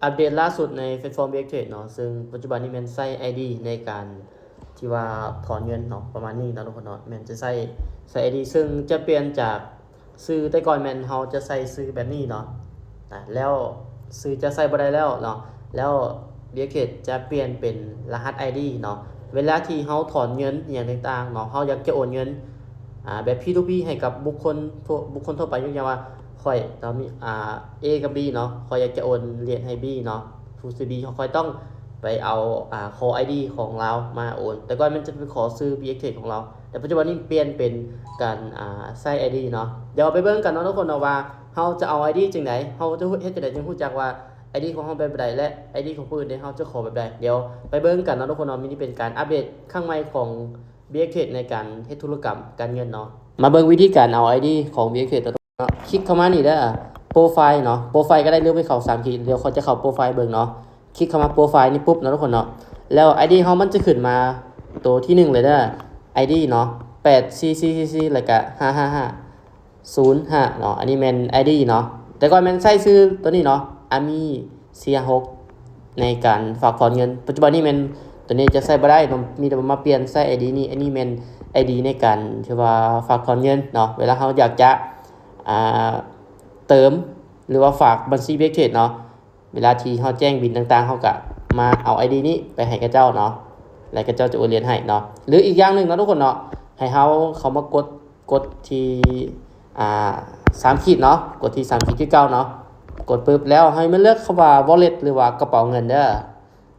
อัปเดตล่าสุดในแพลตฟอร์ม BXTrade เนาะซึ่งปัจจุบันนี้แม่นใช้ ID ในการที่ว่าถอนเงินเนาะประมาณนี้นะทุกคนเนาะแม่นจะใช้ ID ซึ่งจะเปลี่ยนจากซื้อแต่ก่อนแม่นเฮาจะใส่ซื้อแบบนี้เนาะแล้วซื้อจะใส่บ่ได้แล้วเนาะแล้ว BXTrade จะเปลี่ยนเป็นรหัส ID เนาะเวลาที่เฮาถอนเงินอหย่างต่างๆเนาะเฮาอยากจะโอนเงินแบบ P2P ให้กับบุคคลทั่วไปยกอย่างว่าค่อยเรามีA กับ B เนาะค่อยอยากจะโอนเหรียญให้ B เนาะผู้ซื้อ B เขาค่อยต้องไปเอาขอ ID ของเรามาโอนแต่ก่อนมันจะไปขอซื้อ BXTrade ของเราแต่ปัจจุบันนี้เปลี่ยนเป็นการใส่ ID เนาะเดี๋ยวไปเบิ่งกันเนาะทุกคนเนาะว่าเฮาจะเอา ID จังได๋เฮาจะเฮ็ดจังได๋จึงรู้จักว่า ID ของเฮาเป็นแบบใดและ ID ของผู้อื่นเฮาจะขอแบบใดเดี๋ยวไปเบิ่งกันเนาะทุกคนเนาะมินี่เป็นการอัปเดตครั้งใหม่ของ BXTrade ในการเฮ็ดธุรกรรมการเงินเนาะมาเบิ่งวิธีการเอา ID ของ BXTrade เนาะคลิกเข้ามานี่เด้อโปรไฟล์เนาะโปรไฟล์ก็ได้เลือกไปเข้า3ขีดเดี๋ยวเขาจะเข้าโปรไฟล์เบิ่งเนาะคลิกเข้ามาโปรไฟล์นี่ปุ๊บเนาะทุกคนเนาะแล้ว ID เฮามันจะขึ้นมาตัวที่1เลยเด้อ ID เนาะ84444แล้วก็55505เนาะอันนี้แม่น ID เนาะแต่ก่อนแม่นใช้ชื่อตัวนี้เนาะอามี46ในการฝากถอนเงินปัจจุบันนี้แม่นตัวนี้จะใช้บ่ได้ต้องมีแต่มาเปลี่ยนใช้ ID นี้อันนี้แม่น ID ในการที่ว่าฝากถอนเงินเนาะเวลาเฮาอยากจะเติมหรือว่าฝากบัญชี BXTrade เนาะเวลาที่เฮาแจ้งบิลต่างๆเฮาก็มาเอา ID นี้ไปให้กับเจ้าเนาะแล้วก็เจ้าจะโอนเหรียญให้เนาะหรืออีกอย่างนึงเนาะทุกคนเนาะให้เฮาเข้ามากดที่3ขีดเนาะกดที่3ขีดที่9เนาะกดปึ๊บแล้วให้มันเลือกคำว่า wallet หรือว่ากระเป๋าเงินเด้อ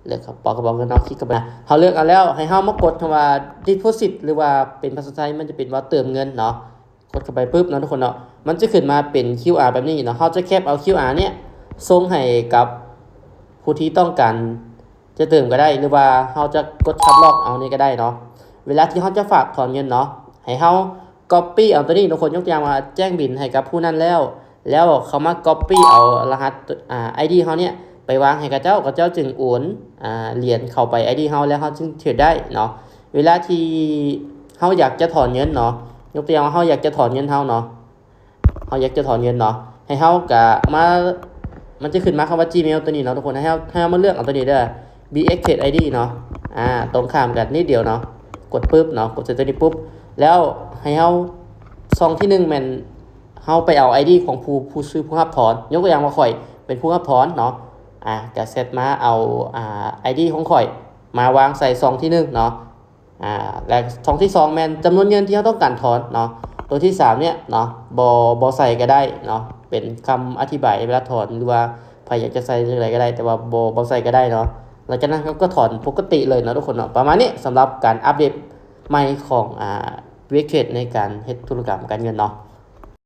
เลือกกระเป๋าเงินเนาะคลิกเข้าไปเฮาเลือกเอาแล้วให้เฮามากดคำว่า deposit หรือว่าเป็นภาษาไทยมันจะเป็นว่าเติมเงินเนาะกดเข้าไปปึ๊บเนาะทุกคนเนาะมันจะขึ้นมาเป็น QR แบบนี้เนาะเฮาจะแคปเอา QR เนี่ยส่งให้กับผู้ที่ต้องการจะเติมก็ได้หรือว่าเฮาจะกดคัดลอกเอานี่ก็ได้เนาะเวลาที่เฮาจะฝากถอนเงินเนาะให้เฮา copy เอาตัวนี้ทุกคนยกตัวอย่างว่าแจ้งบิลให้กับผู้นั้นแล้วเขามา copy เอารหัสID เฮาเนี่ยไปวางให้กับเจ้าจึงโอนเหรียญเข้าไป ID เฮาแล้วเฮาจึงเทรดได้เนาะเวลาที่เฮาอยากจะถอนเงินเนาะยกตัวอย่างว่าเฮาอยากจะถอนเงินเฮาเนาะให้เฮาก็มามันจะขึ้นมาคำว่า Gmail ตัวนี้เนาะทุกคนให้เฮามาเลือกเอาตัวนี้เด้อ BXTrade ID เนาะตรงข้ามกันนิดเดียวเนาะกดปึ๊บเนาะกดเสร็จตัวนี้ปุ๊บแล้วให้เฮาซองที่1แม่นเฮาไปเอา ID ของผู้ซื้อผู้รับถอนยกตัวอย่างว่าข่อยเป็นผู้รับถอนเนาะก็เซตมาเอาID ของข่อยมาวางใส่ซองที่1เนาะและซองที่2แม่นจำนวนเงินที่เฮาต้องการถอนเนาะตัวที่3เนี่ยเนาะบ่ใส่ก็ได้เนาะเป็นคำอธิบายเวลาถอนหรือว่าใครอยากจะใส่อะไรก็ได้แต่ว่าบ่ใส่ก็ได้เนาะหลังจากนั้นก็ถอนปกติเลยเนาะทุกคนเนาะประมาณนี้สำหรับการอัปเดตใหม่ของBXTrade ในการเฮ็ดธุรกรรมการเงินเนาะ